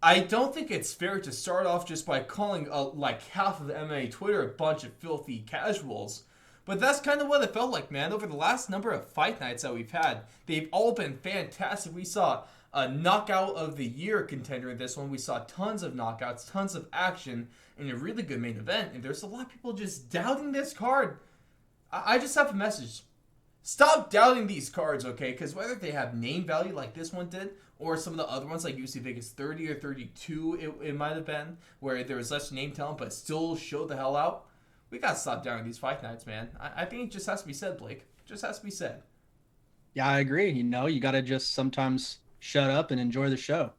I don't think it's fair to start off just by calling like half of the MMA Twitter a bunch of filthy casuals. But that's kind of what it felt like, man. Over the last number of fight nights that we've had, they've all been fantastic. We saw a knockout of the year contender in this one. We saw tons of knockouts, tons of action, and a really good main event. And there's a lot of people just doubting this card. I just have a message. Stop doubting these cards, okay? Because whether they have name value like this one did, or some of the other ones like UFC Vegas 30 or 32, it might have been, where there was less name talent but still showed the hell out. We gotta stop doubting these fight nights, man. I think it just has to be said, Blake. It just has to be said. Yeah, I agree. You got to just sometimes shut up and enjoy the show.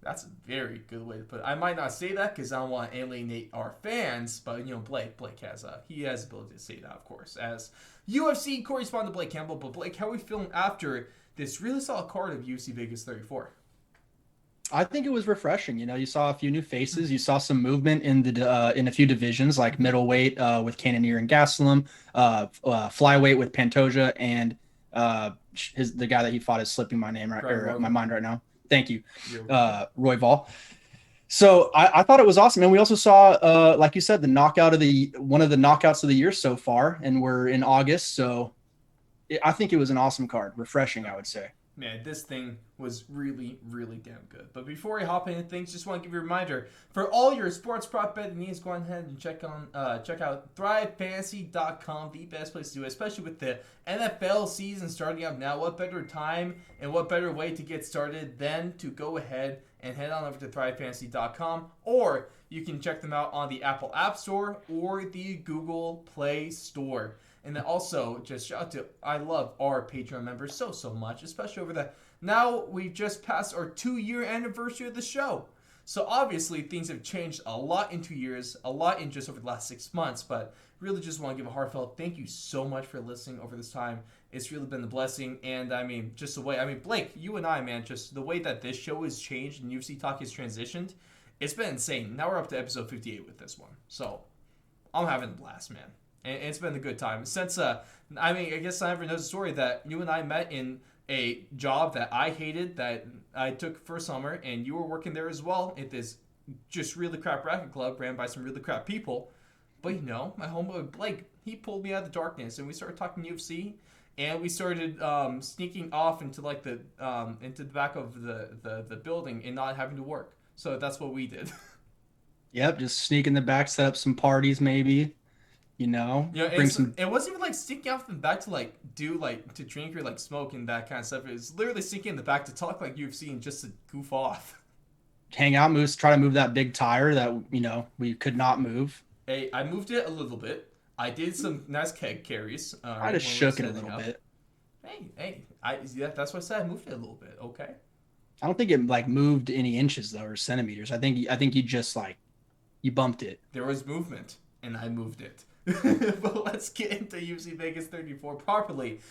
That's a very good way to put it. I might not say that because I don't want to alienate our fans, but Blake has he has the ability to say that, of course, as UFC correspondent Blake Campbell. But Blake, how are we feeling after this really solid card of UFC Vegas 34? I think it was refreshing. You saw a few new faces. You saw some movement in a few divisions like middleweight with Kenyer and Gastelum, flyweight with Pantoja, and the guy that he fought is slipping my name right or my mind right now. Thank you, Royval. So I thought it was awesome, and we also saw, like you said, one of the knockouts of the year so far, and we're in August, so I think it was an awesome card, refreshing, I would say. Man, this thing was really, really damn good. But before we hop into things, just want to give you a reminder for all your sports prop betting needs. Go ahead and check out ThriveFantasy.com, the best place to do it, especially with the NFL season starting up now. What better time and what better way to get started than to go ahead and head on over to ThriveFantasy.com, or you can check them out on the Apple App Store or the Google Play Store. And then also, just shout out to, I love our Patreon members so much, especially over the, now we've just passed our 2-year anniversary of the show. So obviously things have changed a lot in 2 years, a lot in just over the last 6 months, but really just want to give a heartfelt thank you so much for listening over this time. It's really been a blessing, and just the way, Blake, you and I, man, just the way that this show has changed and UFC Talk has transitioned, it's been insane. Now we're up to episode 58 with this one. So I'm having a blast, man. And it's been a good time. Since, I guess I never knows the story that you and I met in a job that I hated, that I took for summer, and you were working there as well at this just really crap racket club ran by some really crap people. But my homeboy Blake, he pulled me out of the darkness, and we started talking UFC, and we started sneaking off into like into the back of the building and not having to work. So that's what we did. Yep, just sneak in the back, set up some parties maybe. Bring some. It wasn't even like sneaking off in the back to like do like to drink or like smoke and that kind of stuff. It was literally sneaking in the back to talk like UFC and just to goof off. Hang out, try to move that big tire that we could not move. Hey, I moved it a little bit. I did some nice keg carries. I just shook it a little bit. That's what I said. I moved it a little bit. Okay. I don't think it like moved any inches though or centimeters. I think you just like you bumped it. There was movement, and I moved it. But let's get into UFC Vegas 34 properly,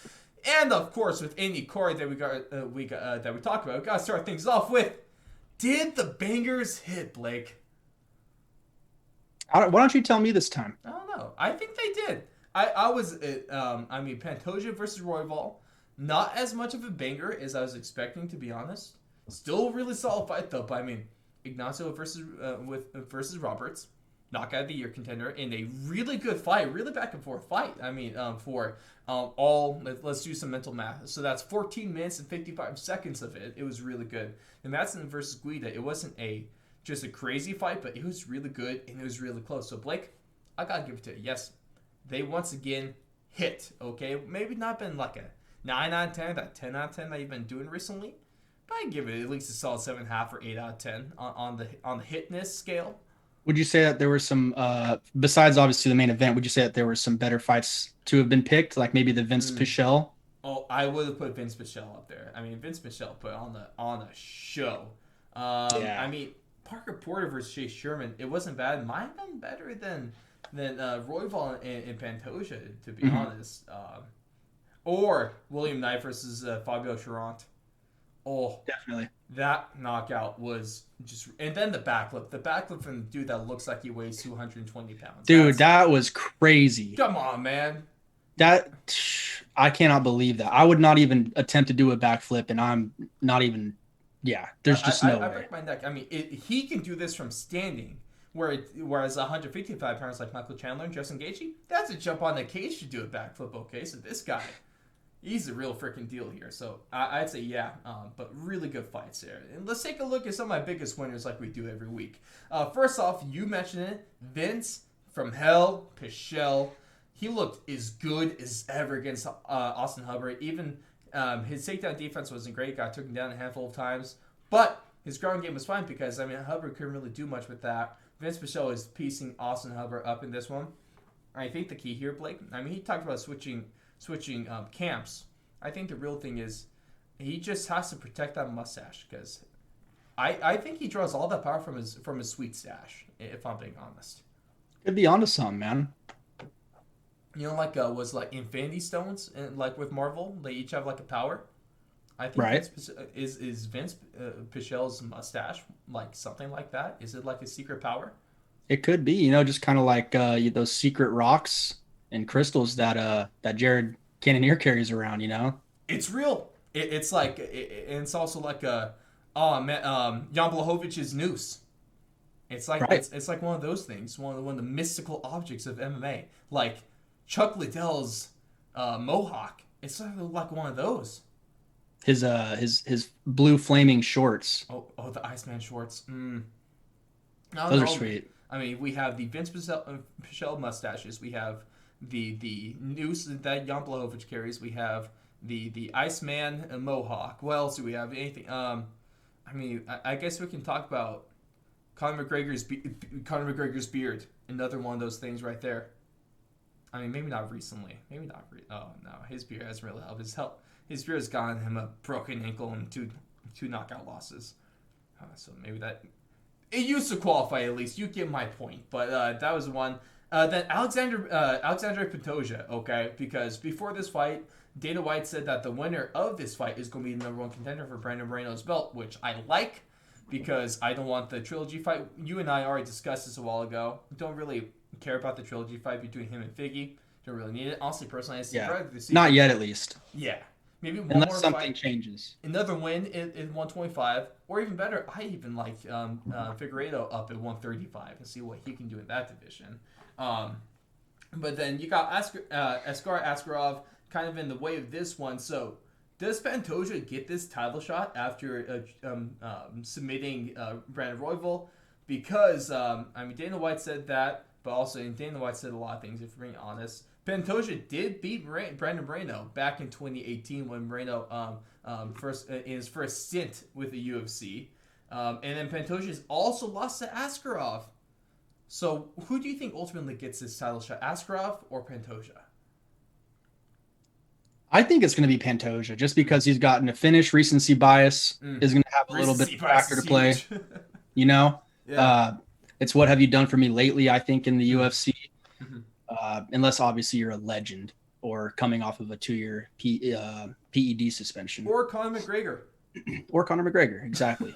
and of course, with any card that we talk about, we gotta start things off with: did the bangers hit, Blake? Why don't you tell me this time? I don't know. I think they did. I was Pantoja versus Royval, not as much of a banger as I was expecting, to be honest. Still a really solid fight though. But Ignacio versus Roberts, knockout of the year contender in a really good fight, really back and forth fight. Let's do some mental math. So that's 14 minutes and 55 seconds of it. It was really good. The Madsen versus Guida, it wasn't just a crazy fight, but it was really good and it was really close. So Blake, I gotta give it to you. Yes, they once again hit. Okay, maybe not been like a 9 out of 10, that 10 out of 10 that you've been doing recently, but I give it at least a solid 7.5 or 8 out of 10 on the hitness scale. Would you say that there were some, besides obviously the main event, would you say that there were some better fights to have been picked, like maybe the Vince Pichel? Oh, I would have put Vince Pichel up there. Vince Pichel put on a show. Yeah. Parker Porter versus Chase Sherman, it wasn't bad. Might have been better than Royval and Pantoja, to be honest. Or William Knight versus Fabio Charant. Oh, definitely. That knockout was just... And then the backflip. The backflip from the dude that looks like he weighs 220 pounds. Dude, that was crazy. Come on, man. I cannot believe that. I would not even attempt to do a backflip, and I'm not even Yeah, there's just no I way. break my neck. I mean, he can do this from standing. Whereas 155 pounds like Michael Chandler and Justin Gaethje, that's a jump on the cage to do a backflip. Okay, so this guy, he's a real freaking deal here. So I'd say yeah, but really good fights there. And let's take a look at some of my biggest winners like we do every week. First off, you mentioned it, Vince from Hell Pichel. He looked as good as ever against Austin Hubbard. Even his takedown defense wasn't great. Got taken down a handful of times, but his ground game was fine because I mean Hubbard couldn't really do much with that. Vince Pichel is piecing Austin Hubbard up in this one. I think the key here, Blake. I mean, he talked about switching camps. I think the real thing is he just has to protect that mustache because I think he draws all that power from his sweet stash. If I'm being honest. Could be onto something, man. You know, like was like Infinity Stones, and like with Marvel, they each have like a power. I think Right. Is Vince Pichel's mustache like something like that? Is it like a secret power? It could be, just kind of like those secret rocks and crystals that Jared Cannonier carries around, It's real. It's like and it's also like a Jan Blachowicz noose. It's like Right. it's like one of those things, one of the mystical objects of MMA, like Chuck Liddell's mohawk. It's sort of like one of those. His blue flaming shorts. Oh, the Iceman shorts. I don't Those are know. sweet. I mean, we have the Vince Pichel mustaches. We have the noose that Jan Blachowicz carries. We have the Iceman mohawk. What else do we have? Anything? I mean, I guess we can talk about Conor McGregor's beard. Another one of those things right there. I mean, maybe not recently. Maybe not. Oh no, his beard hasn't really helped. His beard has gotten him a broken ankle and two knockout losses. So maybe that it used to qualify at least. You get my point. But that was one. Then Alexander Pantoja. Okay, because before this fight, Dana White said that the winner of this fight is going to be the number one contender for Brandon Moreno's belt, which I like because I don't want the trilogy fight. You and I already discussed this a while ago. Don't really care about the trilogy fight between him and Figgy. Don't really need it. Honestly, personally, I see Yeah. rather see. Not yet, at least. Yeah. Maybe one Unless more something fight, changes. another win in 125, or even better, I even like Figueiredo up at 135 and see what he can do in that division. But then you got Askar Askarov kind of in the way of this one. So does Pantoja get this title shot after submitting Brandon Royval? Because I mean Dana White said that, but also Dana White said a lot of things. If we're being honest, Pantoja did beat Brandon Moreno back in 2018 when Moreno first in his first stint with the UFC, and then Pantoja has also lost to Askarov. So who do you think ultimately gets this title shot, Askarov or Pantoja? I think it's going to be Pantoja just because he's gotten a finish. Recency bias is going to have a little bit of a factor to play. You know, Yeah. It's what have you done for me lately? I think in the UFC, Mhm. unless obviously you're a legend or coming off of a 2-year PED suspension, Or Conor McGregor. or Conor McGregor, exactly.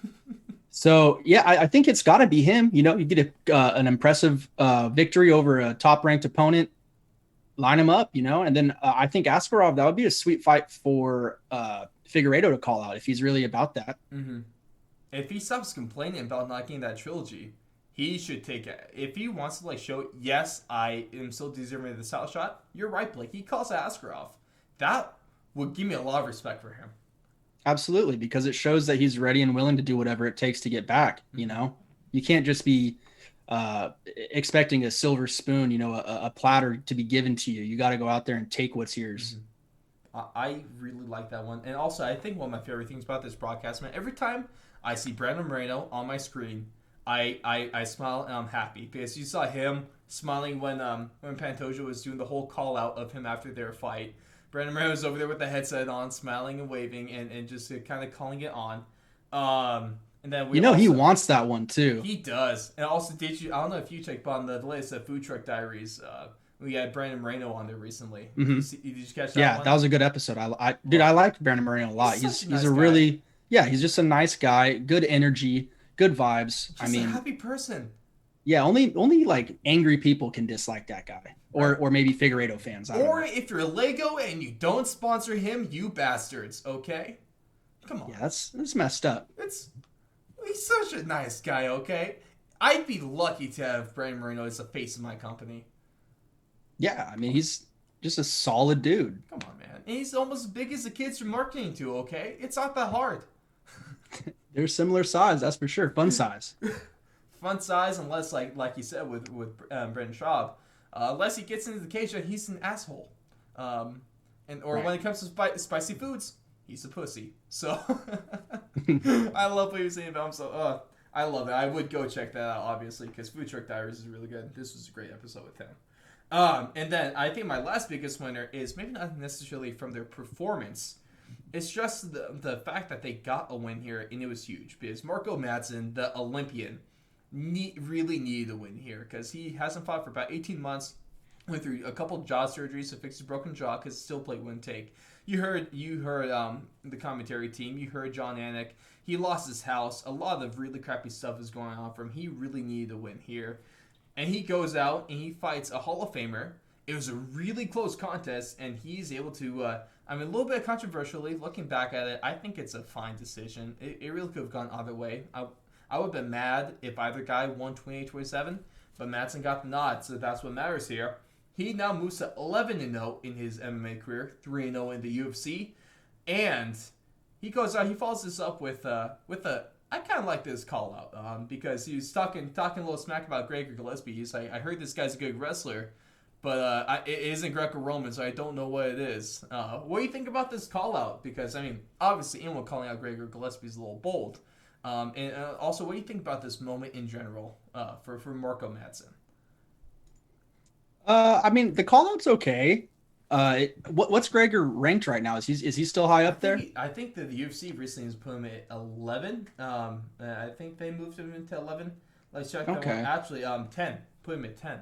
So yeah, I think it's got to be him. You get an impressive victory over a top-ranked opponent, line him up, and then I think Askarov, that would be a sweet fight for Figueiredo to call out if he's really about that. Mm-hmm. If he stops complaining about not getting that trilogy, he should take it. If he wants to show, yes, I am still deserving of the title shot. You're right, Blake. He calls Askarov. That would give me a lot of respect for him. Absolutely, because it shows that he's ready and willing to do whatever it takes to get back. You can't just be expecting a silver spoon, a platter to be given to you. You got to go out there and take what's yours. Mm-hmm. I really like that one. And also, I think one of my favorite things about this broadcast, man, every time I see Brandon Moreno on my screen, I smile and I'm happy because you saw him smiling when Pantoja was doing the whole call out of him after their fight. Brandon Moreno was over there with the headset on, smiling and waving and just kind of calling it on. And then he wants that one too. He does. And also, I don't know if you checked, but on the latest Food Truck Diaries, we had Brandon Moreno on there recently. Mm-hmm. Did you catch that? Yeah, one? That was a good episode. I like Brandon Moreno a lot. He's nice a guy. really he's just a nice guy, good energy, good vibes. Just a happy person. Yeah, only angry people can dislike that guy, or maybe Figueiredo fans. Or if you're Lego and you don't sponsor him, you bastards. Okay. Come on. Yeah, that's messed up. It's He's such a nice guy, okay? I'd be lucky to have Brandon Moreno as the face of my company. Yeah, I mean he's just a solid dude. Come on, man. And he's almost as big as the kids from marketing to, okay? It's not that hard. They're similar size, that's for sure. Fun size. Fun size, unless, like you said with Brendan Schaub, unless he gets into the cage, he's an asshole. Or Right. when it comes to spicy foods, he's a pussy. So I love what he was saying about him. So I love it. I would go check that out, obviously, because Food Truck Diaries is really good. This was a great episode with him. And then I think my last biggest winner is maybe not necessarily from their performance. It's just the fact that they got a win here, and it was huge. Because Marco Madsen, the Olympian, really needed a win here because he hasn't fought for about 18 months. Went through a couple jaw surgeries to fix his broken jaw because still plate wouldn't take. You heard the commentary team. You heard John Anik. He lost his house. A lot of really crappy stuff is going on for him. He really needed a win here. And he goes out and he fights a Hall of Famer. It was a really close contest, and he's able to. A little bit controversially, looking back at it, I think it's a fine decision. It really could have gone either way. I would have been mad if either guy won 28-27, but Madsen got the nod, so that's what matters here. He now moves to 11-0 in his MMA career, 3-0 in the UFC, and he goes out. He follows this up with a. I kind of like this call out because he was talking a little smack about Gregor Gillespie. He's like, I heard this guy's a good wrestler, but it isn't Greco-Roman, so I don't know what it is. What do you think about this call out? Because obviously, anyone calling out Gregor Gillespie is a little bold. And also, what do you think about this moment in general for Marco Madsen? The call out's okay. What's Gregor ranked right now? Is he still high up there? I think that the UFC recently has put him at 11. I think they moved him into 11. Let's check that one. Okay. Actually, 10. Put him at 10.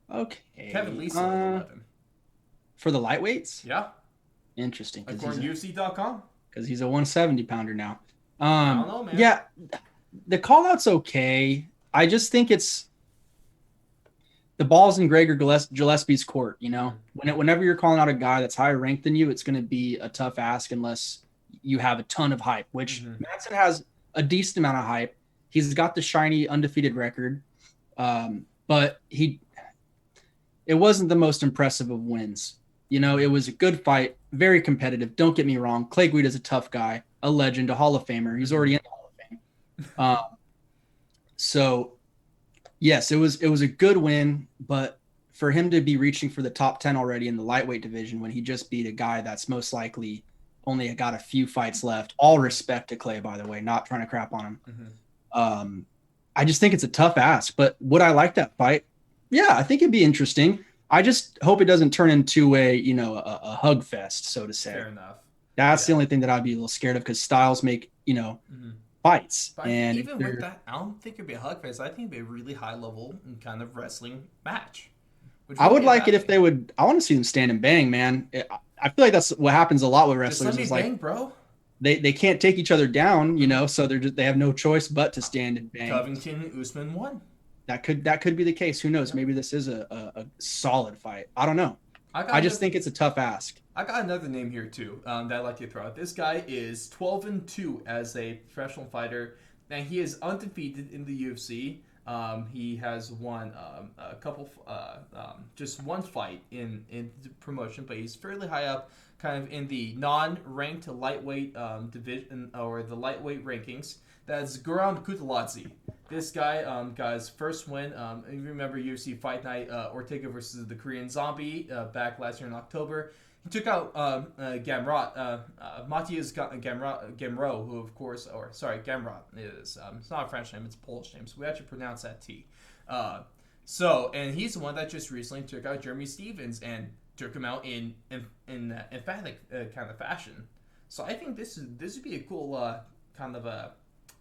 Okay. Kevin Lee's at 11. For the lightweights? Yeah. Interesting. According to UFC.com. Because he's a 170 pounder now. I don't know, man. Yeah, the call out's okay. I just think it's the ball's in Gregor Gillespie's court. Whenever you're calling out a guy that's higher ranked than you, it's going to be a tough ask unless you have a ton of hype, which Madsen has a decent amount of hype. He's got the shiny undefeated record, but it wasn't the most impressive of wins. It was a good fight, very competitive. Don't get me wrong. Clay Guida's a tough guy, a legend, a Hall of Famer. He's already in the Hall of Fame. So, yes, it was a good win, but for him to be reaching for the top 10 already in the lightweight division when he just beat a guy that's most likely only got a few fights left. All respect to Clay, by the way, not trying to crap on him. I just think it's a tough ask, but would I like that fight? Yeah, I think it'd be interesting. I just hope it doesn't turn into a hug fest, so to say. Fair enough. That's the only thing that I'd be a little scared of because styles make, fights. But and even with that, I don't think it'd be a hug fest. I think it'd be a really high level kind of wrestling match. I would like it if they would. I want to see them stand and bang, man. I feel like that's what happens a lot with wrestlers. Just let me bang, bro. They can't take each other down, so they have no choice but to stand and bang. Covington Usman won. That could be the case. Who knows? Maybe this is a solid fight. I don't know. I just think it's a tough ask. I got another name here too that I'd like to throw out. This guy is 12-2 as a professional fighter, and he is undefeated in the UFC. He has won a couple, just one fight in the promotion, but he's fairly high up, kind of in the non-ranked lightweight division or the lightweight rankings. That's Guram Kutaladze. This guy got his first win. You remember UFC Fight Night, Ortega versus the Korean Zombie back last year in October. He took out Gamrot, Matthias Gamrot, who of course, Gamrot is. It's not a French name, it's a Polish name, so we actually pronounce that T. And he's the one that just recently took out Jeremy Stevens and took him out in emphatic kind of fashion. So I think this would be a cool kind of a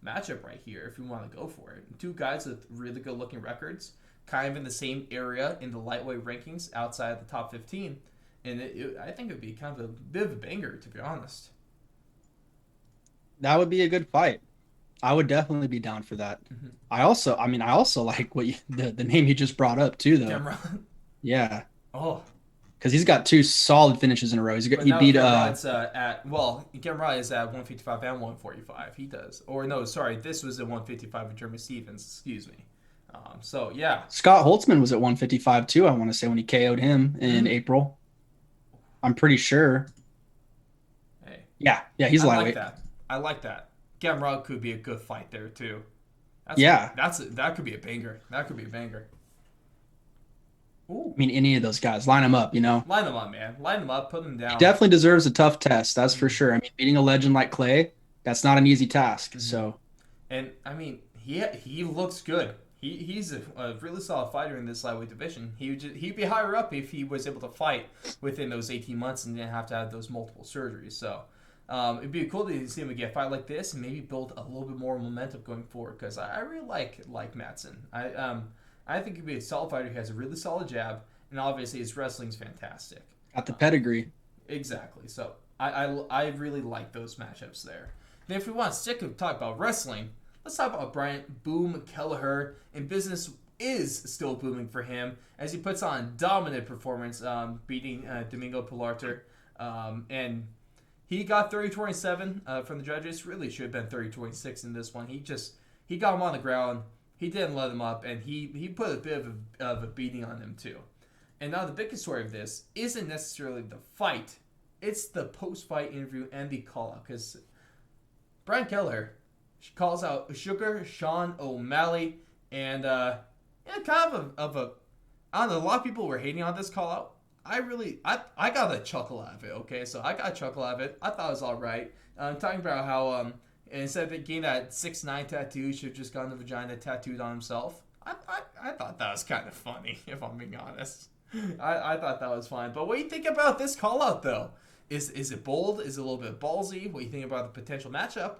matchup right here if you want to go for it. Two guys with really good looking records, kind of in the same area in the lightweight rankings outside of the top 15. And I think it would be kind of a bit of a banger, to be honest. That would be a good fight. I would definitely be down for that. Mm-hmm. I also like what the name you just brought up too, though. Gamrot. Yeah. Oh. because he's got two solid finishes in a row. But He now beat Gamrod's Gamrod is at 155 and 145. He does. Or no, sorry, this was at 155 with Jeremy Stevens. Excuse me. So yeah. Scott Holtzman was at 155 too. I want to say when he KO'd him in Mm. April. I'm pretty sure. Hey, Yeah, he's I like lightweight. that. I like that. Gamrod could be a good fight there too. Yeah, That could be a banger. That could be a banger. Ooh. I mean any of those guys, line them up. Line them up, man. Line them up. Put them He down. definitely deserves a tough test. That's for Mm. sure. I mean, beating a legend like Clay, that's not an easy task. Mm-hmm. So And I mean, he looks good. He's a really solid fighter in this lightweight division. He'd be higher up if he was able to fight within those 18 months and didn't have to have those multiple surgeries. So it'd be cool to see him get a fight like this and maybe build a little bit more momentum going forward. Because I really like Madsen. I think he'd be a solid fighter who has a really solid jab, and obviously his wrestling's fantastic. got the pedigree. Exactly. So I really like those matchups there. Then if we want to stick and talk about wrestling, let's talk about Brian Boom Kelleher. And business is still booming for him as he puts on a dominant performance, beating Domingo Pilarter. And he got 30-27 from the judges. Really should have been 30-26 in this one. He got him on the ground. He didn't let him up, and he put a bit of a beating on him too. And now the biggest story of this isn't necessarily the fight. It's the post-fight interview and the call-out. Because Brian Kelleher calls out Sugar Sean O'Malley. And kind of a... I don't know, a lot of people were hating on this call-out. I got a chuckle out of it, okay? So I got a chuckle out of it. I thought it was all right. Talking about how instead of getting that 6'9" tattoo, he should have just gotten the vagina tattooed on himself. I thought that was kind of funny, if I'm being honest. I thought that was fine. But what do you think about this call-out, though? Is it bold? Is it a little bit ballsy? What do you think about the potential matchup?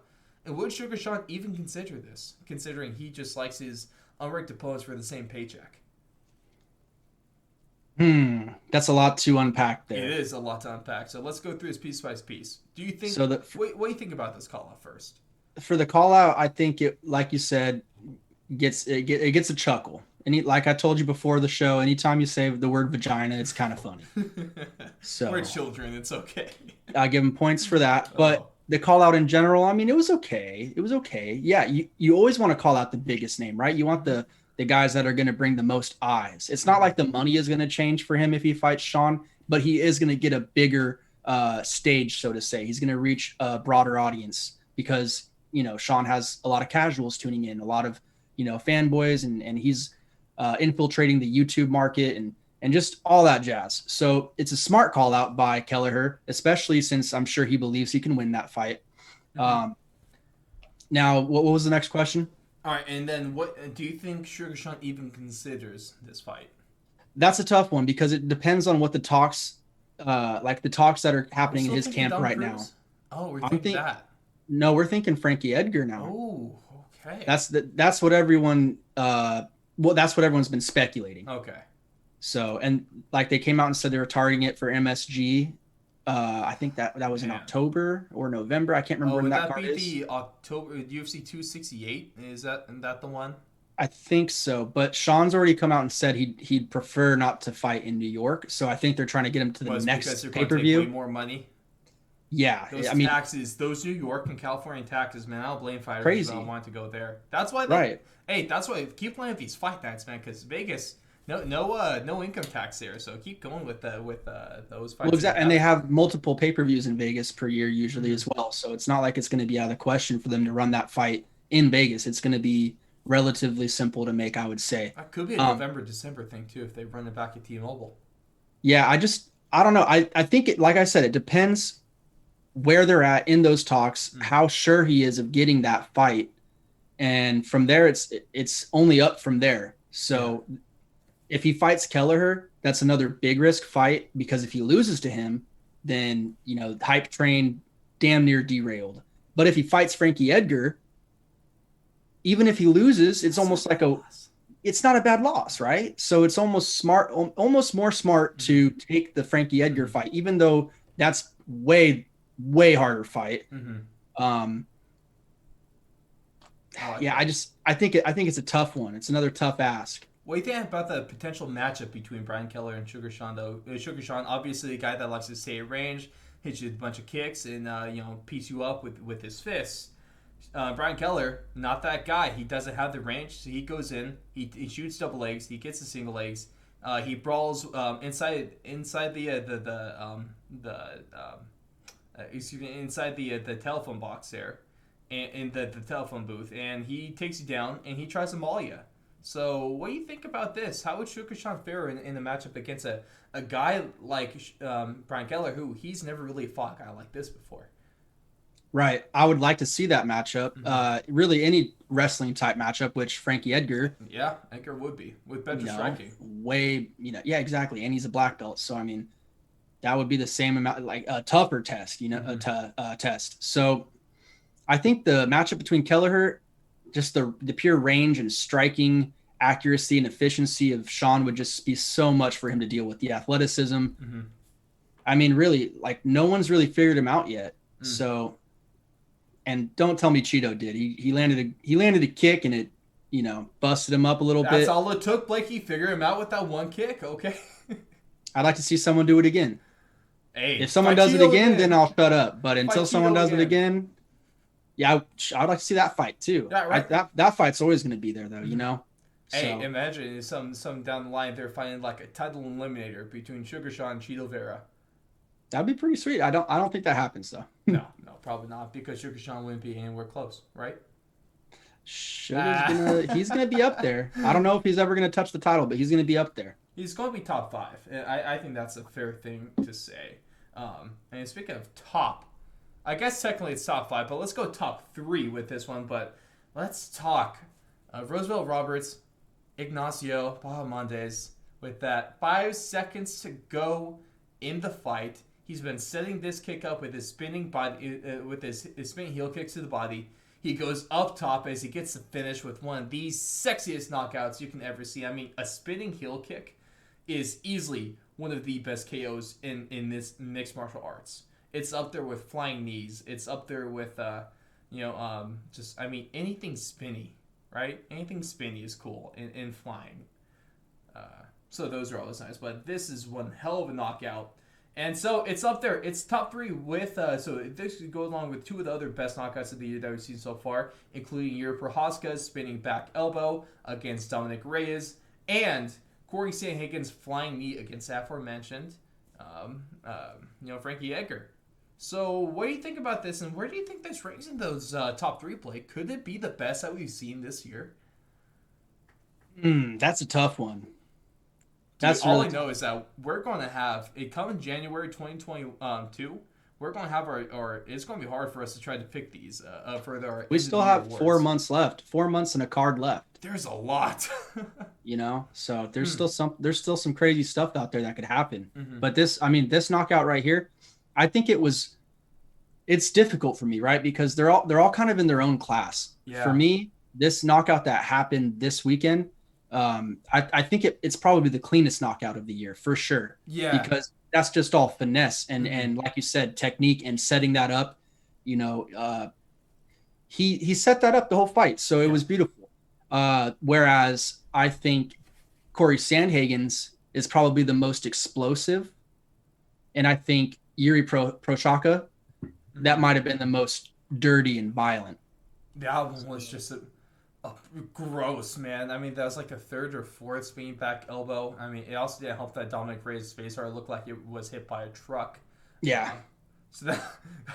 And would Sugar Sean even consider this, considering he just likes his unranked opponents for the same paycheck? That's a lot to unpack there. It is a lot to unpack. So let's go through this piece by piece. Do you think? So what do you think about this call out first? for the call out, I think it, like you said, gets a chuckle. And like I told you before the show, anytime you say the word vagina, it's kind of funny. So we're children. It's okay. I give him points for that. But the call out in general, I mean, it was okay. It was okay. Yeah, you always want to call out the biggest name, right? You want the guys that are going to bring the most eyes. It's not like the money is going to change for him if he fights Sean, but he is going to get a bigger stage, so to say. He's going to reach a broader audience because, Sean has a lot of casuals tuning in, a lot of, fanboys, and he's infiltrating the YouTube market and just all that jazz. So it's a smart call out by Kelleher, especially since I'm sure he believes he can win that fight. Mm-hmm. Now, what was the next question? All right, and then what do you think Sugar Sean even considers this fight? That's a tough one because it depends on what the talks, like the talks that are happening in his camp right now. Oh, we're thinking that. No, we're thinking Frankie Edgar now. Oh, okay. That's what everyone. That's what everyone's been speculating. Okay. So, and like they came out and said they were targeting it for MSG. I think that was in October or November. I can't remember when that card is. Would that be the October UFC 268? Is that the one? I think so. But Sean's already come out and said he'd prefer not to fight in New York. So I think they're trying to get him to the next pay-per-view. Way more money. Yeah, those taxes, those New York and California taxes, man. I don't blame fighters. Crazy. I want to go there. That's why. That's why keep playing with these fight nights, man. Because Vegas. No income tax there, so keep going with those fights. Well, exactly, and they have multiple pay-per-views in Vegas per year usually as well. So it's not like it's going to be out of the question for them to run that fight in Vegas. It's going to be relatively simple to make, I would say. That could be a November, December thing too if they run it back at T-Mobile. Yeah, I don't know. I think it, like I said, it depends where they're at in those talks, how sure he is of getting that fight, and from there it's only up from there. So. Yeah. If he fights Kelleher, that's another big risk fight because if he loses to him, then, hype train damn near derailed. But if he fights Frankie Edgar, even if he loses, it's almost like it's not a bad loss, right? So it's almost more smart to take the Frankie Edgar fight, even though that's way, way harder fight. Mm-hmm. I think it's a tough one. It's another tough ask. What do you think about the potential matchup between Brian Keller and Sugar Sean, though? Sugar Sean, obviously a guy that likes to stay at range, hits you with a bunch of kicks, and piece you up with his fists. Brian Keller, not that guy. He doesn't have the range, so he goes in, he shoots double legs, he gets the single legs, he brawls inside the telephone box there, in the telephone booth, and he takes you down and he tries to maul you. So, what do you think about this? How would Sugar Sean fare in a matchup against a guy like Brian Keller, who he's never really fought a guy like this before? Right. I would like to see that matchup. Really, any wrestling type matchup, which Frankie Edgar, Yeah, Edgar would be with better striking. yeah, exactly. And he's a black belt. So, I mean, that would be the same amount, like a tougher test, test. So, I think the matchup between Kelleher, just the pure range and striking accuracy and efficiency of Sean would just be so much for him to deal with. The athleticism. I mean, really, like no one's really figured him out yet. So, and don't tell me Cheeto did. He landed a kick and it, busted him up a little bit. That's all it took, Blake. He figured him out with that one kick. Okay. I'd like to see someone do it again. Hey, if someone does it again, then I'll shut up. But until someone does it again, yeah, I'd like to see that fight too. Yeah, right. That fight's always going to be there, though. Hey, imagine some down the line they're fighting like a title eliminator between Sugar Sean and Cheeto Vera. That'd be pretty sweet. I don't think that happens though. No, probably not, because Sugar Sean wouldn't be anywhere close, right? He's gonna be up there. I don't know if he's ever gonna touch the title, but he's gonna be up there. He's gonna be top 5. I think that's a fair thing to say. And speaking of top, I guess technically it's top 5, but let's go top 3 with this one. But let's talk Roosevelt Roberts, Ignacio Bahamondes. With that 5 seconds to go in the fight, he's been setting this kick up with his spinning body, with his spinning heel kicks to the body. He goes up top as he gets the finish with one of the sexiest knockouts you can ever see. I mean, a spinning heel kick is easily one of the best KOs in this mixed martial arts. It's up there with flying knees. It's up there with, anything spinny, right? Anything spinny is cool in flying. So those are always nice. But this is one hell of a knockout. And so it's up there. It's top 3 with, so this goes along with 2 of the other best knockouts of the year that we've seen so far, including Yuri Prohaska's spinning back elbow against Dominic Reyes, and Corey Sandhagen's flying knee against aforementioned, Frankie Edgar. So what do you think about this, and where do you think this ranks in those top 3, Blake? Could it be the best that we've seen this year? That's a tough one. Dude, all I know is that we're going to have it coming January 2022. We're going to have our. It's going to be hard for us to try to pick these for our. We still have awards. 4 months left. 4 months and a card left. There's a lot. So there's still some crazy stuff out there that could happen. But this knockout right here, I think it's difficult for me, right? Because they're all kind of in their own class. Yeah. For me, this knockout that happened this weekend. I think it's probably the cleanest knockout of the year for sure. Yeah. Because that's just all finesse and like you said, technique and setting that up. He set that up the whole fight, so it was beautiful. Whereas I think Corey Sandhagen's is probably the most explosive, and I think Yuri Prochazka, that might have been the most dirty and violent. That one was just gross, man. I mean, that was like a 3rd or 4th spinning back elbow. I mean, it also didn't help that Dominic Reyes' face or it looked like it was hit by a truck. Yeah. So that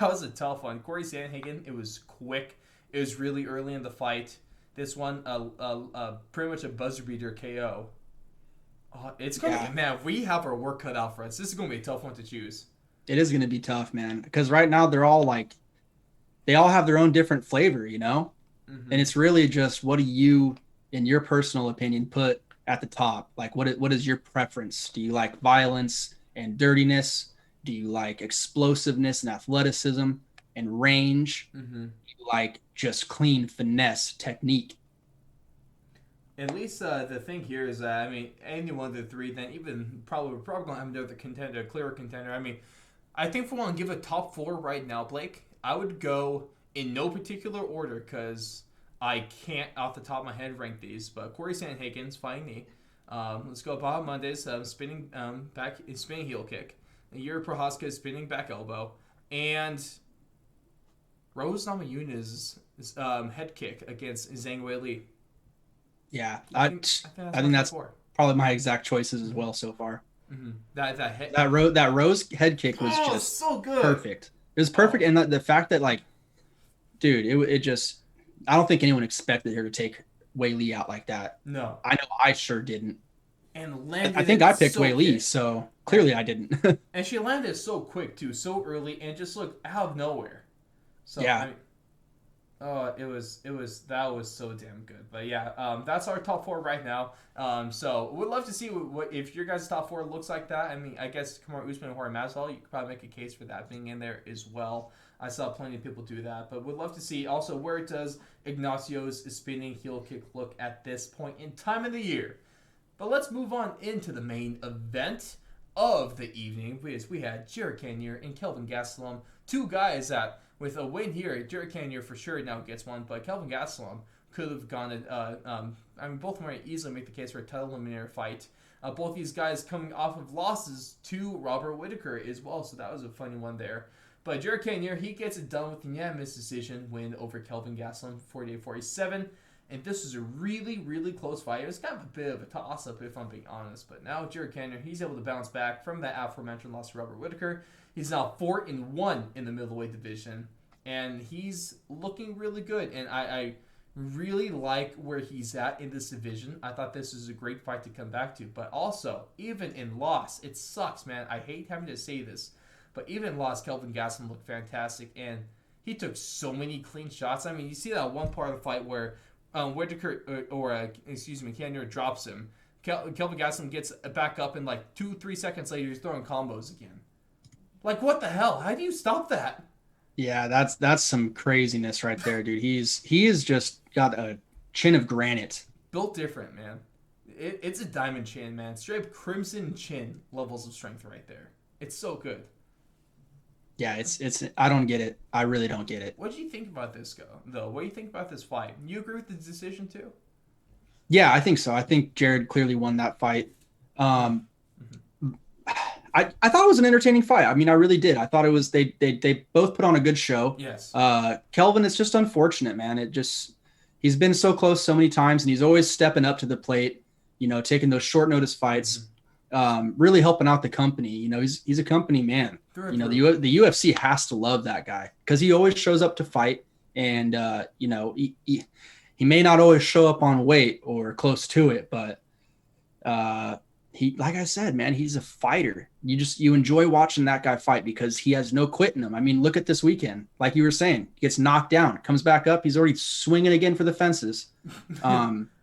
was a tough one. Corey Sandhagen, it was quick. It was really early in the fight. This one, pretty much a buzzer beater KO. It's going to be, man, we have our work cut out for us. This is going to be a tough one to choose. It is going to be tough, man. Because right now they all have their own different flavor, And it's really just, what do you, in your personal opinion, put at the top? Like, what is your preference? Do you like violence and dirtiness? Do you like explosiveness and athleticism and range? Do you like just clean finesse technique? At least the thing here is that, I mean, any one of the 3, then even we're probably going to have another contender, a clearer contender. I mean, I think if we want to give a top 4 right now, Blake, I would go in no particular order because I can't off the top of my head rank these, but Corey Sandhagen's fighting knee. Let's go Baja Mondays, spinning spinning heel kick. Yuri Prohaska spinning back elbow, and Rose Namajunas' head kick against Zhang Weili. Yeah, I think that's I my think top that's four. probably my exact choices as well so far. Mm-hmm. That head. That Rose head kick was Oh, just so good. perfect. It was perfect, Oh and the fact that like, dude, it just I don't think anyone expected her to take Wei Li out like that. no, I know I sure didn't. and I landed think it I picked so Wei Li, quick. so And clearly I didn't. and she landed so quick too, so early, and just looked out of nowhere. So I Yeah, mean, oh, that was so damn good. But yeah, that's our top four right now. So we'd love to see what if your guys' top four looks like that. I mean, I guess Kamaru Usman and Jorge Masvidal, you could probably make a case for that being in there as well. I saw plenty of people do that, but would love to see also where does Ignacio's spinning heel kick look at this point in time of the year. But let's move on into the main event of the evening, because we had Jared Kenyer and Kelvin Gastelum, two guys that, with a win here, Jared Kenyer for sure now gets one, but Kelvin Gastelum could have gone. I mean, both might easily make the case for a title eliminator fight. Both these guys coming off of losses to Robert Whitaker as well, so that was a funny one there. But Jared Kenyer, he gets it done with a unanimous decision win over Kelvin Gastelum, 48-47. And this was a really, really close fight. It was kind of a bit of a toss-up, if I'm being honest. But now Jared Kenyer, he's able to bounce back from that aforementioned loss to Robert Whitaker. He's now 4-1 in the middleweight division, and he's looking really good. And I really like where he's at in this division. I thought this was a great fight to come back to. But also, even in loss, it sucks, man. I hate having to say this, but even in loss, Kelvin Gastelum looked fantastic, and he took so many clean shots. I mean, you see that one part of the fight where Whitaker Kenyer drops him. Kelvin Gastelum gets back up, and like 2-3 seconds later, he's throwing combos again. Like, what the hell? How do you stop that? yeah, that's some craziness right there, dude. He is just got a chin of granite. Built different, man. It's a diamond chin, man. Straight up crimson chin levels of strength right there. It's so good. Yeah, it's I don't get it. I really don't get it. What do you think about this, though? What do you think about this fight? You agree with the decision too? Yeah, I think so. I think Jared clearly won that fight. Um, Mm-hmm. I thought it was an entertaining fight. I mean, I really did. I thought it was they both put on a good show. Yes. Kelvin, it's just unfortunate, man. It just he's been so close so many times, and he's always stepping up to the plate. You know, taking those short notice fights, really helping out the company. You know, he's a company man. Through You know, through. the UFC has to love that guy because he always shows up to fight, and you know he may not always show up on weight or close to it, but he, like I said, man, he's a fighter. You enjoy watching that guy fight because he has no quit in him. I mean, look at this weekend. Like you were saying, he gets knocked down, comes back up. He's already swinging again for the fences.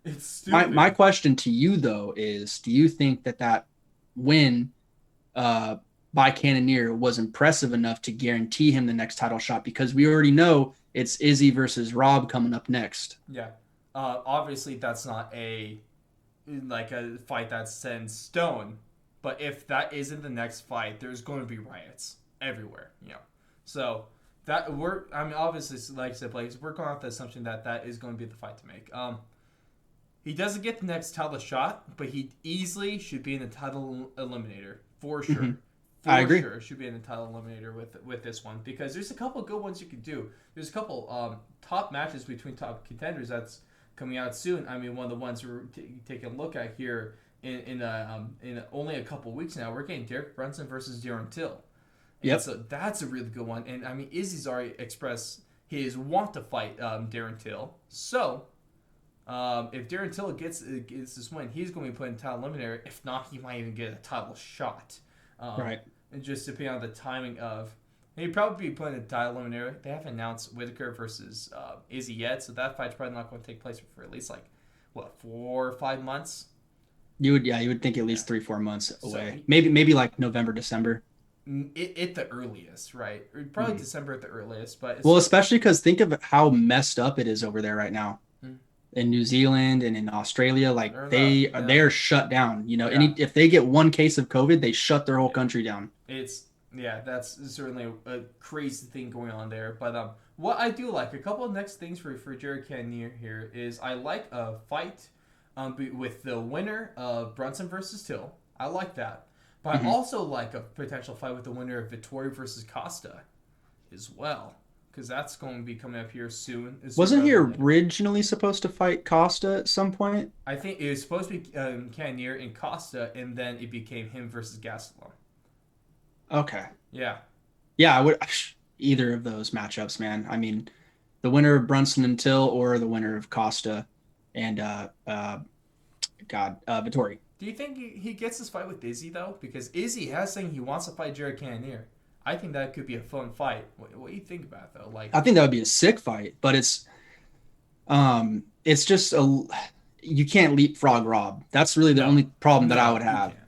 It's stupid. My question to you though is, do you think that win by Cannonier was impressive enough to guarantee him the next title shot? Because we already know it's Izzy versus Rob coming up next. Yeah. Obviously, that's not a fight that's set in stone. But if that isn't the next fight, there's going to be riots everywhere. You know, so I mean, obviously, like I said, we're going off the assumption that that is going to be the fight to make. He doesn't get the next title shot, but he easily should be in the title eliminator for sure. Mm-hmm. For I agree. sure, should be in the title eliminator with this one because there's a couple good ones you could do. There's a couple top matches between top contenders that's coming out soon. I mean, one of the ones we're taking a look at here in only a couple weeks now, we're getting Derek Brunson versus Darren Till. And Yep. so that's a really good one. And I mean, Izzy's already expressed his want to fight Darren Till. So if Darren Till gets this win, he's going to be put in title eliminator. If not, he might even get a title shot. Right. And just depending on the timing of, he'd probably be put in a title eliminator. They haven't announced Whitaker versus Izzy yet, so that fight's probably not going to take place for at least 4 or 5 months. You would think at least 3-4 months away. So Maybe like November, December. At the earliest, right? Or probably December at the earliest. But Well, especially because think of how messed up it is over there right now. Mm. In New Zealand and in Australia, like they're shut down. You know, Yeah. if they get one case of COVID, they shut their whole country down. That's certainly a crazy thing going on there. But what I do like, a couple of next things for Jared Cannonier here is I like a fight with the winner of Brunson versus Till. I like that. But I Mhm. also like a potential fight with the winner of Vittori versus Costa as well. Because that's going to be coming up here soon. Wasn't he Rather than later. originally supposed to fight Costa at some point? I think it was supposed to be Kenyer and Costa, and then it became him versus Gastelum. Okay. Yeah. Yeah, I would either of those matchups, man. I mean, the winner of Brunson and Till or the winner of Costa and Vittori. Do you think he gets this fight with Izzy, though? Because Izzy has saying he wants to fight Jared Cannonier. I think that could be a fun fight. What do you think about it, though? Like, I think that would be a sick fight, but it's just you can't leapfrog Rob. That's really the no, only problem that I no, would you have can't.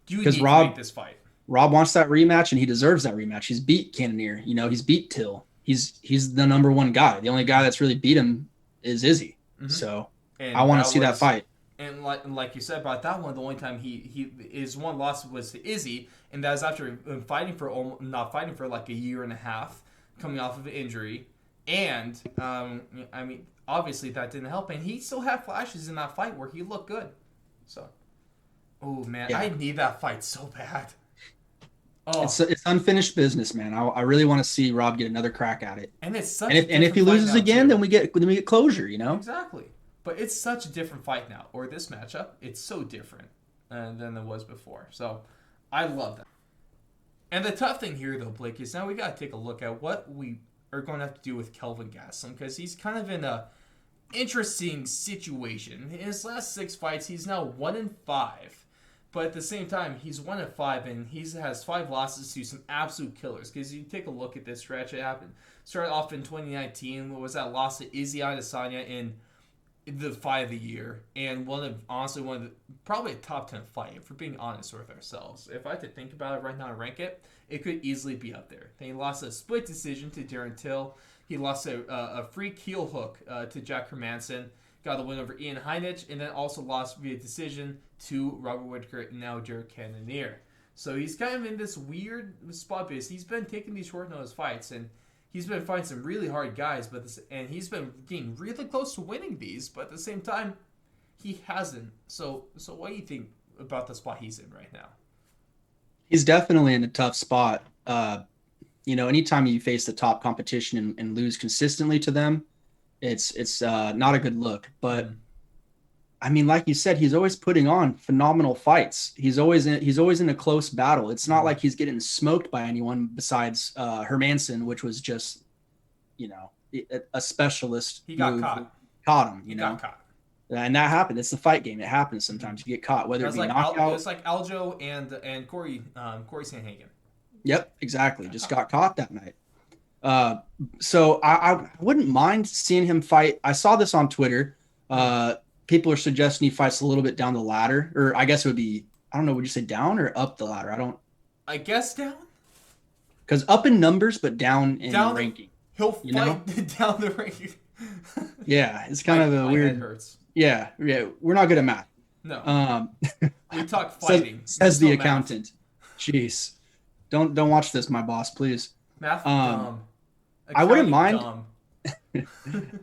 You because need to make this fight. Rob wants that rematch and he deserves that rematch. He's beat Cannonier, he's beat Till. He's the number one guy. The only guy that's really beat him is Izzy. Mm-hmm. So And I want to see that fight. And like you said about that one, the only time his one loss was to Izzy, and that was after not fighting for like a year and a half, coming off of an injury, and I mean obviously that didn't help, and he still had flashes in that fight where he looked good. So, oh man, yeah. I need that fight so bad. Oh. It's unfinished business, man. I really want to see Rob get another crack at it. And it's such and if he loses again, then we get closure, Exactly. But it's such a different fight now, or this matchup. It's so different than it was before. So I love that. And the tough thing here, though, Blake, is now we got to take a look at what we are going to have to do with Kelvin Gastelum, because he's kind of in a interesting situation. In his last 6 fights, he's now 1-5. But at the same time, he's 1-5, and he has 5 losses to some absolute killers. Because you take a look at this stretch, it happened. Started off in 2019. What was that loss to Izzy Adesanya in the fight of the year, and probably a top 10 fight, if we're being honest with ourselves. If I had to think about it right now and rank it, it could easily be up there. Then he lost a split decision to Darren Till. He lost a freak heel hook to Jack Hermanson. Got the win over Ian Heinen, and then also lost via decision to Robert Whittaker and now Jared Cannonier. So he's kind of in this weird spot because he's been taking these short notice fights, and he's been fighting some really hard guys, and he's been getting really close to winning these, but at the same time, he hasn't. So what do you think about the spot he's in right now? He's definitely in a tough spot. Anytime you face the top competition and lose consistently to them, it's not a good look. But I mean, like you said, he's always putting on phenomenal fights. He's always in a close battle. It's not like he's getting smoked by anyone besides Hermanson, which was just, a specialist. He got move. caught. Caught him. He got caught. And that happened. It's the fight game. It happens sometimes. You get caught, whether it be knockout. It was like Aljo and Corey Sandhagen. Yep, exactly. Just got caught that night. So I wouldn't mind seeing him fight. I saw this on Twitter. People are suggesting he fights a little bit down the ladder, or I guess it would be, I don't know, would you say down or up the ladder? I guess down. Because up in numbers, but down in ranking. He'll fight down the ranking. Yeah, it's kind of a my weird. Head hurts. Yeah, we're not good at math. No. We talk fighting. Says the accountant. Math. Jeez, don't watch this, my boss, please. Math dumb. I wouldn't mind.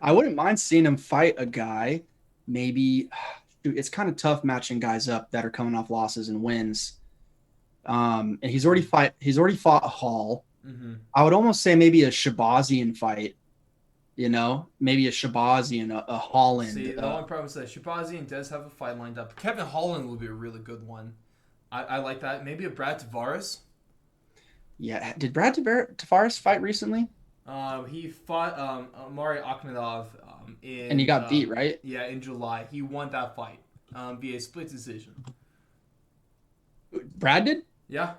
I wouldn't mind seeing him fight a guy. Maybe it's kind of tough matching guys up that are coming off losses and wins. And he's already fought a Hall. Mm-hmm. I would almost say maybe a Shabazian fight. Maybe a Shabazian, a Holland. See, the only problem is that Shabazian does have a fight lined up. Kevin Holland will be a really good one. I like that. Maybe a Brad Tavares. Yeah, did Brad Tavares fight recently? He fought Amari Akhmedov and he got beat, right? Yeah, in July. He won that fight via split decision. Brad did? Yeah.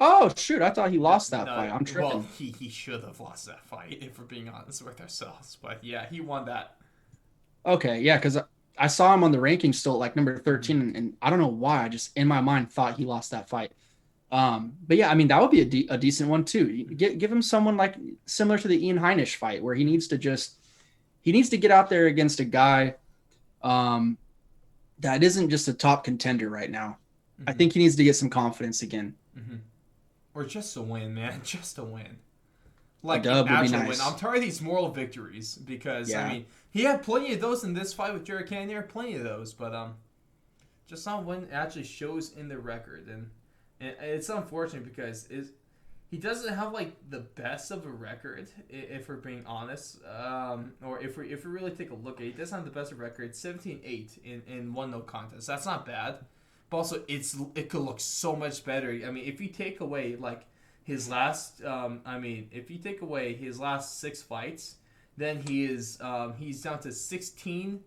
Oh, shoot. I thought he lost that fight. I'm tripping. Well, he should have lost that fight, if we're being honest with ourselves. But yeah, he won that. Okay, yeah, because I saw him on the rankings still at like number 13, and I don't know why. I just, in my mind, thought he lost that fight. But yeah, I mean, that would be a decent one too. Give him someone like similar to the Ian Heinisch fight, where he needs to get out there against a guy that isn't just a top contender right now. Mm-hmm. I think he needs to get some confidence again. Mm-hmm. Or just a win, man. Just a win. A like an dub would be actual win. nice. I'm tired of these moral victories because I Yeah. mean he had plenty of those in this fight with Jared Cannonier, plenty of those, but just not when it actually shows in the record, and it's unfortunate because he doesn't have like the best of a record if we're being honest, or if we really take a look at it, he doesn't have the best of a record. 17-8 in one no contest. That's not bad, but also it could look so much better. I mean, if you take away like his last, if you take away his last 6 fights, then he's down to 16-3.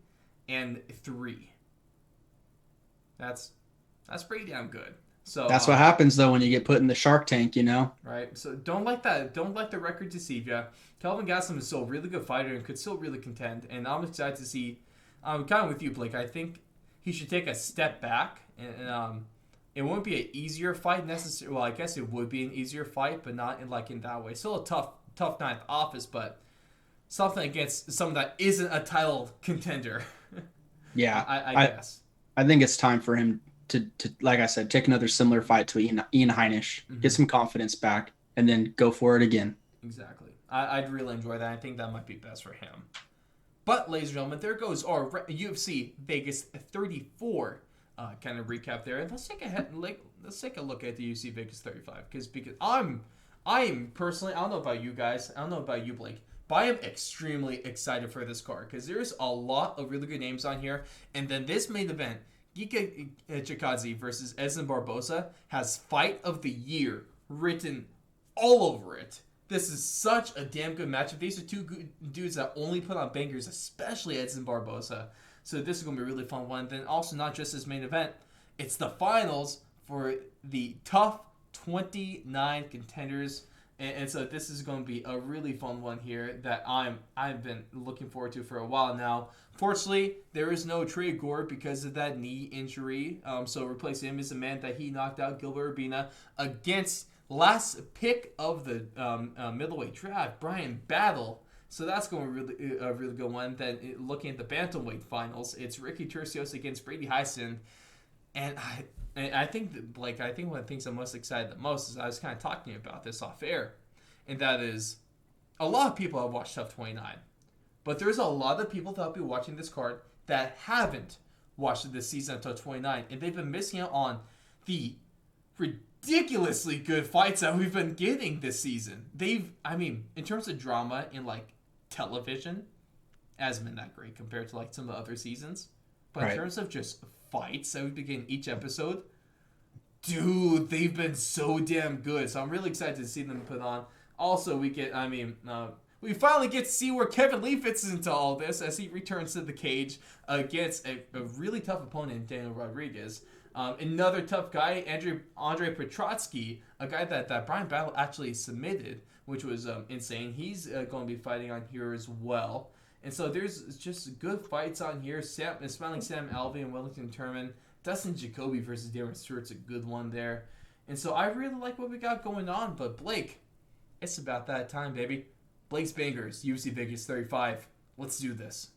That's pretty damn good. So That's what happens though when you get put in the Shark Tank, you know. right. So don't let that. Don't let the record deceive you. Kelvin Gastelum is still a really good fighter and could still really contend. And I'm excited to see. I'm kind of with you, Blake. I think he should take a step back, and it won't be an easier fight necessarily. Well, I guess it would be an easier fight, but not in that way. Still a tough ninth office, but something against someone that isn't a title contender. Yeah, I guess. I think it's time for him to like I said, take another similar fight to Ian Heinisch, get some confidence back, and then go for it again. Exactly. I'd really enjoy that. I think that might be best for him. But, ladies and gentlemen, there goes our UFC Vegas 34 kind of recap there. And let's take a look at the UFC Vegas 35 because I'm personally, I don't know about you guys, I don't know about you, Blake, but I am extremely excited for this card because there's a lot of really good names on here. And then this main event, Giga Chikadze versus Edson Barboza, has Fight of the Year written all over it. This is such a damn good matchup. These are two good dudes that only put on bangers, especially Edson Barboza. So this is going to be a really fun one. Then also not just this main event, it's the finals for the tough 29 contenders. And so this is going to be a really fun one here that I've been looking forward to for a while now. Fortunately, there is no Trey Gore because of that knee injury. So replacing him is the man that he knocked out, Gilbert Urbina, against last pick of the middleweight draft, Brian Battle. So that's going to be really a really good one. Then looking at the bantamweight finals, it's Ricky Tercios against Brady Heisten. And I think that, Blake, I think one of the things I'm most excited the most is I was kind of talking about this off air, and that is a lot of people have watched Tough 29, but there's a lot of people that will be watching this card that haven't watched this season of Tough 29, and they've been missing out on the ridiculously good fights that we've been getting this season. In terms of drama in like television, hasn't been that great compared to like some of the other seasons, but in terms of just fights that we begin each episode, dude, they've been so damn good. So I'm really excited to see them put on. Also, we finally get to see where Kevin Lee fits into all this as he returns to the cage against a really tough opponent, Daniel Rodriguez. Another tough guy, Andre Petrotsky, a guy that Brian Battle actually submitted, which was insane. He's going to be fighting on here as well. And so there's just good fights on here. Smiling Sam Alvey and Wellington Turman. Dustin Jacoby versus Darren Stewart's a good one there. And so I really like what we got going on. But Blake, it's about that time, baby. Blake's Bangers, UFC Vegas 35. Let's do this.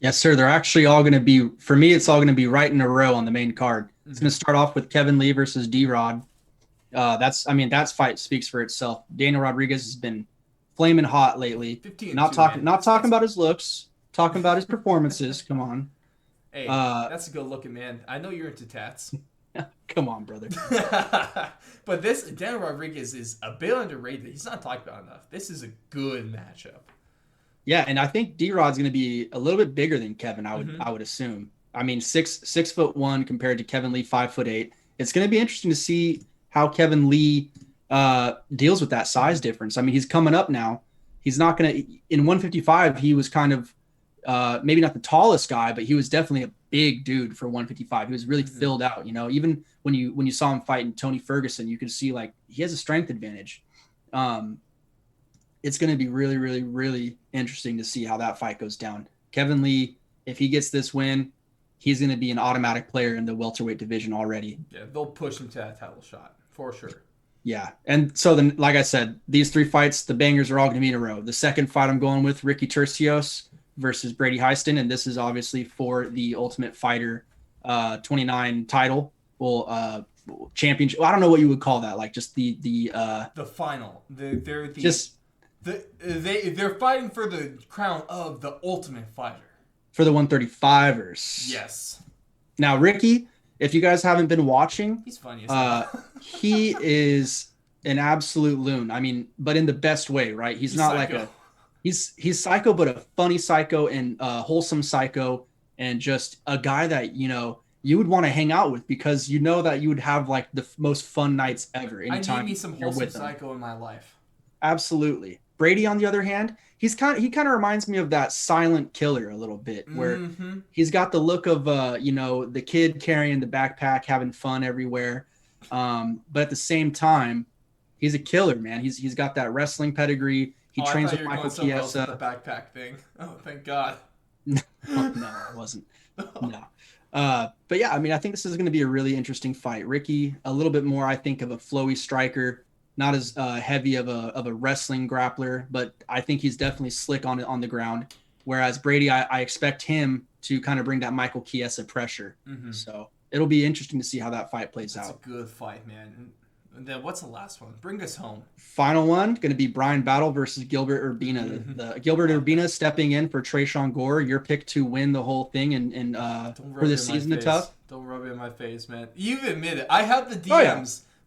Yes, sir. They're actually all going to be, for me, it's all going to be right in a row on the main card. It's going to start off with Kevin Lee versus D-Rod. That fight speaks for itself. Daniel Rodriguez has been flaming hot lately. Not talking about his looks, talking about his performances. Come on. Hey, that's a good looking man. I know you're into tats. Come on, brother. But this Daniel Rodriguez is a bit underrated. He's not talked about enough. This is a good matchup. Yeah, and I think D-Rod's going to be a little bit bigger than Kevin. I would assume. I mean, 6'1" compared to Kevin Lee 5'8". It's going to be interesting to see how Kevin Lee deals with that size difference. I mean, he's coming up now. He's not going to in 155. He was kind of maybe not the tallest guy, but he was definitely a big dude for 155. He was really filled out. You know, even when you saw him fighting Tony Ferguson, you could see like he has a strength advantage. It's going to be really, really, really interesting to see how that fight goes down. Kevin Lee, if he gets this win, he's going to be an automatic player in the welterweight division already. Yeah, they'll push him to that title shot for sure. Yeah. And so then, like I said, these 3 fights, the bangers are all going to be in a row. The second fight I'm going with Ricky Tercios versus Brady Heisten. And this is obviously for the Ultimate Fighter 29 title. Well, championship. I don't know what you would call that. Like just the final. They're the just They're fighting for the crown of the Ultimate Fighter. For the 135ers. Yes. Now, Ricky, if you guys haven't been watching, he's funny as hell. He is an absolute loon. I mean, but in the best way, right? He's not psycho. He's psycho, but a funny psycho and a wholesome psycho, and just a guy that, you would want to hang out with, because you know that you would have like the most fun nights ever. I need me some wholesome psycho in my life. Absolutely. Brady, on the other hand, he kind of reminds me of that silent killer a little bit, where he's got the look of the kid carrying the backpack, having fun everywhere, but at the same time, he's a killer, man. He's got that wrestling pedigree. He trains with Michael Chiesa. The backpack thing. Oh, thank God. No, it wasn't. No. But yeah, I mean, I think this is going to be a really interesting fight. Ricky, a little bit more, I think, of a flowy striker. Not as heavy of a wrestling grappler, but I think he's definitely slick on the ground. Whereas Brady, I expect him to kind of bring that Michael Chiesa pressure. So it'll be interesting to see how that fight plays out. It's a good fight, man. And then what's the last one? Bring us home. Final one, going to be Bryan Battle versus Gilbert Urbina. The Gilbert Urbina stepping in for Tresean Gore. Your pick to win the whole thing and for the season to tough. Don't rub it in my face, man. You've admitted. I have the DMs. Oh, yeah.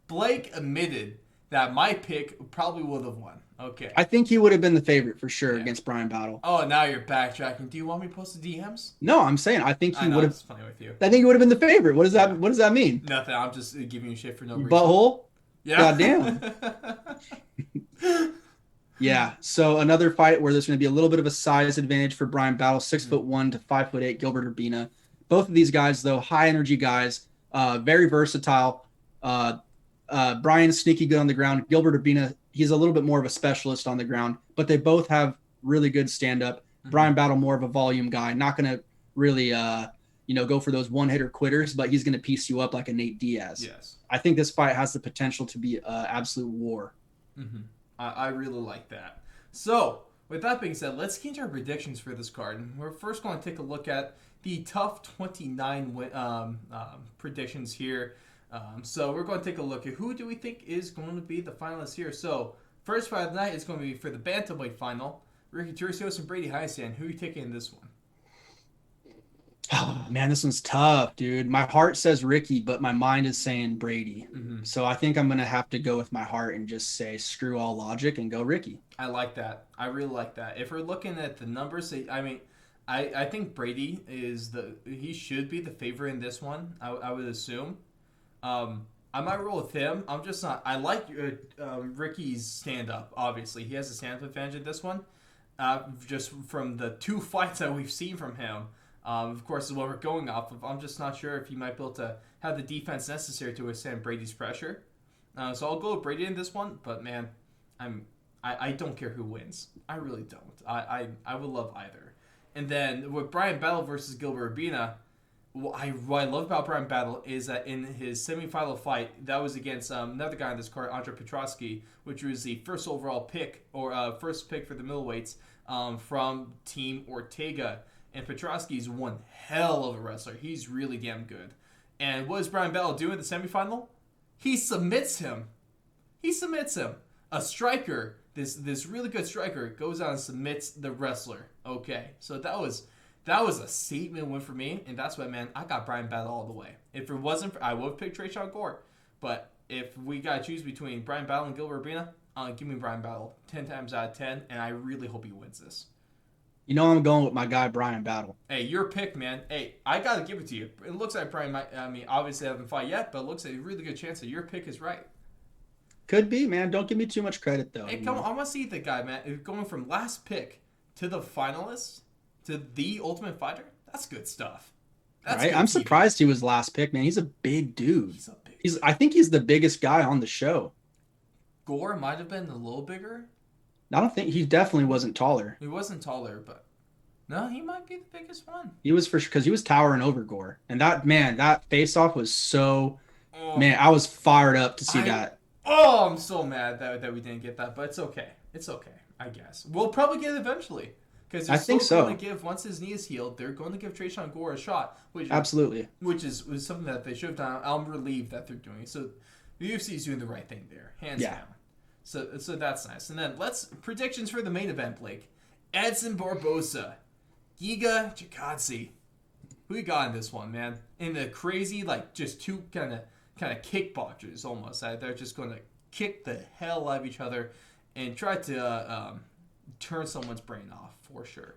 Blake admitted that my pick probably would have won. Okay. I think he would have been the favorite for sure against Bryan Battle. Oh, now you're backtracking. Do you want me to post the DMs? No, I'm saying I think he would have. It's funny with you. I think he would have been the favorite. What does that? What does that mean? Nothing. I'm just giving you shit for no reason. Butthole. Yeah. Goddamn. Yeah. So another fight where there's going to be a little bit of a size advantage for Bryan Battle, 6'1" to 5'8", Gilbert Urbina. Both of these guys, though, high energy guys, very versatile. Bryan's sneaky good on the ground. Gilbert Urbina, he's a little bit more of a specialist on the ground, but they both have really good stand-up. Bryan Battle, more of a volume guy, not going to really, go for those one-hitter quitters, but he's going to piece you up like a Nate Diaz. Yes. I think this fight has the potential to be absolute war. I really like that. So, with that being said, let's get into our predictions for this card. We're first going to take a look at the tough 29 predictions here. So we're going to take a look at who do we think is going to be the finalists here. So first fight of the night is going to be for the bantamweight final. Ricky Tercios and Brady Heisten. Who are you taking in this one? Oh, man, this one's tough, dude. My heart says Ricky, but my mind is saying Brady. So I think I'm going to have to go with my heart and just say screw all logic and go Ricky. I like that. I really like that. If we're looking at the numbers, I think Brady he should be the favorite in this one, I would assume. I might roll with him. I'm just not. I like Ricky's stand-up, obviously. He has a stand-up advantage in this one. Just from the two fights that we've seen from him. Of course, is what we're going off of. I'm just not sure if he might be able to have the defense necessary to withstand Brady's pressure. So I'll go with Brady in this one. But, man, I don't care who wins. I really don't. I would love either. And then with Bryan Battle versus Gilbert Urbina, what I love about Bryan Battle is that in his semifinal fight, that was against another guy on this card, Andre Petroski, which was the first overall pick, or first pick for the middleweights from Team Ortega. And Petroski's one hell of a wrestler. He's really damn good. And what does Bryan Battle do in the semifinal? He submits him. A striker, this really good striker, goes out and submits the wrestler. Okay, so that was a statement win for me, and that's why, man, I got Bryan Battle all the way. If it wasn't, I would have picked Tresean Gore. But if we got to choose between Bryan Battle and Gilbert Urbina, give me Bryan Battle 10 times out of 10, and I really hope he wins this. You know I'm going with my guy, Bryan Battle. Hey, your pick, man. Hey, I got to give it to you. It looks like Bryan might, obviously haven't fought yet, but it looks like a really good chance that your pick is right. Could be, man. Don't give me too much credit, though. Hey, come on. I want to see the guy, man. Going from last pick to the finalists to the Ultimate Fighter. That's good stuff. That's right. I'm surprised he was last pick, man. He's a big dude. I think he's the biggest guy on the show. Gore might have been a little bigger. I don't think he definitely wasn't taller. He wasn't taller, but no, he might be the biggest one. He was for sure because he was towering over Gore, and that face off was so. Man, I was fired up to see that. Oh, I'm so mad that we didn't get that, but it's okay. It's okay, I guess. We'll probably get it eventually. Because I think so. Going to give, once his knee is healed, they're going to give Tresean Gore a shot. Absolutely. Which is something that they should have done. I'm relieved that they're doing it. So the UFC is doing the right thing there, hands down. So that's nice. And then let's predictions for the main event, Blake. Edson Barboza, Giga Chikadze. Who you got in this one, man? In the crazy, like just two kind of kickboxers almost. They're just going to kick the hell out of each other and try to turn someone's brain off for sure.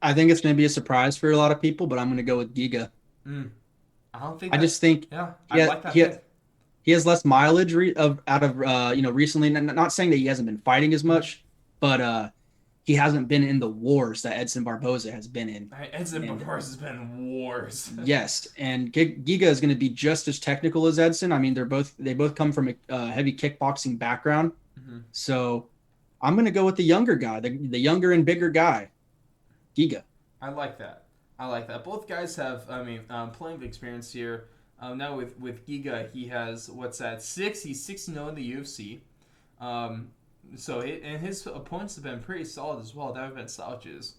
I think it's going to be a surprise for a lot of people, but I'm going to go with Giga. I don't think. I just think, I like that pick. He has less mileage out of recently. Not saying that he hasn't been fighting as much, but he hasn't been in the wars that Edson Barboza has been in. Edson Barboza has been in wars. Yes, and Giga is going to be just as technical as Edson. I mean, they both come from a heavy kickboxing background, so I'm going to go with the younger guy, the younger and bigger guy, Giga. I like that. Both guys have, plenty of experience here. Now with Giga, he has, He's 6-0 in the UFC. And his opponents have been pretty solid as well. There have been slouches.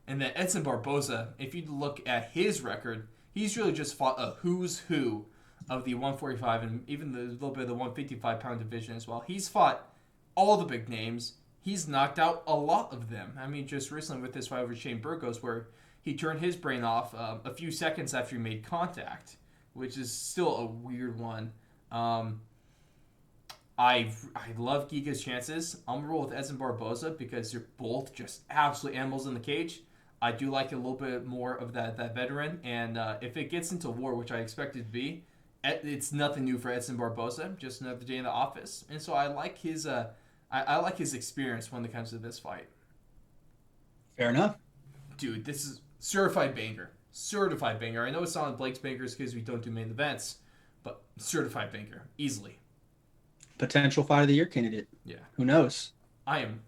And then Edson Barboza, if you look at his record, he's really just fought a who's who of the 145 and even the little bit of the 155-pound division as well. He's fought all the big names. He's knocked out a lot of them. I mean, just recently with this fight over Shane Burgos, where he turned his brain off a few seconds after he made contact, which is still a weird one. I love Giga's chances. I'm going to roll with Edson Barboza because they're both just absolute animals in the cage. I do like a little bit more of that veteran, and if it gets into war, which I expect it to be, it's nothing new for Edson Barboza, just another day in the office. And so I like his I like his experience when it comes to this fight. Fair enough. Dude, this is certified banger. Certified banger. I know it's not on Blake's bangers because we don't do main events, but certified banger. Easily. Potential fight of the year candidate. Yeah. Who knows? I'm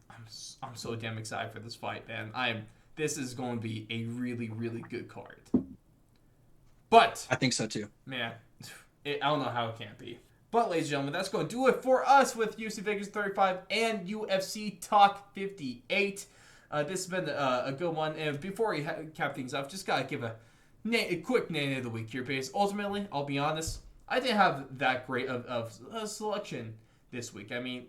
so damn excited for this fight, man. This is going to be a really, really good card. But I think so too. Man, I don't know how it can't be. But ladies and gentlemen, that's going to do it for us with UFC Vegas 35 and UFC Talk 58. This has been a good one. And before we cap things off, just got to give a quick name of the week here, because ultimately, I'll be honest, I didn't have that great of a selection this week. I mean,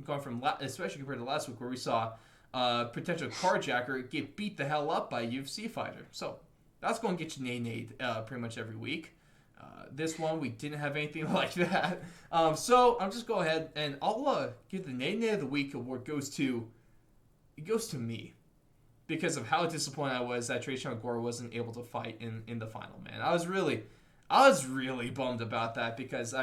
going from, especially compared to last week where we saw potential carjacker get beat the hell up by a UFC fighter. So that's going to get you nay-nayed pretty much every week. This one, we didn't have anything like that. So I'm just go ahead and I'll give the nay-nay of the week award goes to me. Because of how disappointed I was that Tresean Gore wasn't able to fight in the final, man. I was really bummed about that because,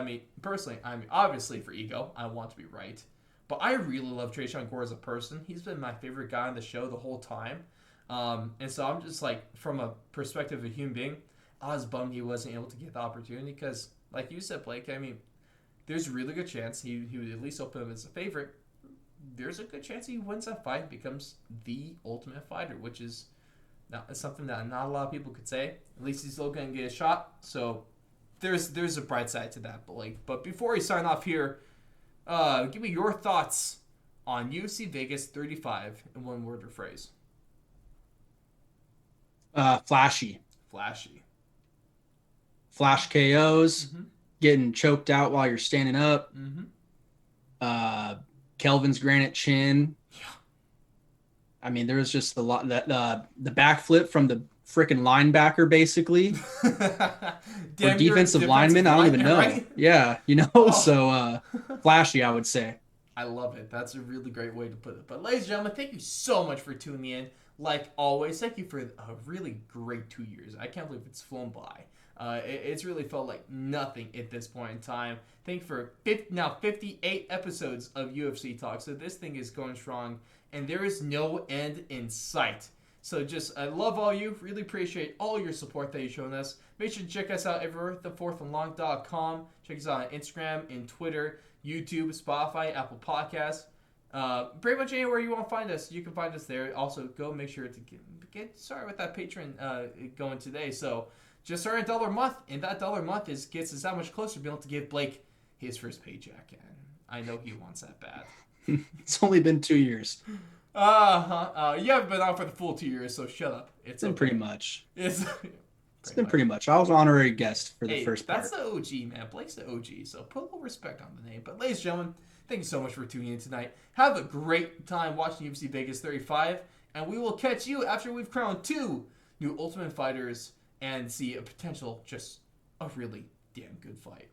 personally, obviously for ego, I want to be right. But I really love Tresean Gore as a person. He's been my favorite guy on the show the whole time. And so I'm just like, from a perspective of a human being, I was bummed he wasn't able to get the opportunity because, like you said, Blake, there's a really good chance he would at least open him as a favorite. There's a good chance he wins that fight and becomes the ultimate fighter, which is something that not a lot of people could say. At least he's still going to get a shot. So there's a bright side to that, Blake. But before we sign off here, give me your thoughts on UFC Vegas 35 in one word or phrase. Flashy. Flash KOs, getting choked out while you're standing up. Kelvin's granite chin. Yeah. There was just a lot that the backflip from the freaking linebacker, basically. Or defensive lineman, I don't even know. Right? Yeah, so flashy, I would say. I love it. That's a really great way to put it. But ladies and gentlemen, thank you so much for tuning in. Like always, thank you for a really great 2 years. I can't believe it's flown by. It's really felt like nothing at this point in time. Thank you for 58 episodes of UFC Talk. So this thing is going strong, and there is no end in sight. So I love all you. Really appreciate all your support that you've shown us. Make sure to check us out everywhere, thefourthandlong.com. Check us out on Instagram and Twitter, YouTube, Spotify, Apple Podcasts. Pretty much anywhere you want to find us, you can find us there. Also, go make sure to get started with that Patreon going today. So just started $1 a month, and that $1 a month gets us that much closer to being able to give Blake his first paycheck. And I know he wants that bad. It's only been 2 years. You haven't been on for the full 2 years, so shut up. It's been pretty much. It's been pretty much. I was an honorary guest for the first part. That's the OG, man. Blake's the OG, so put a little respect on the name. But ladies and gentlemen, Thank you so much for tuning in tonight. Have a great time watching UFC Vegas 35, and we will catch you after we've crowned 2 new Ultimate Fighters and see a potential, just a really damn good fight.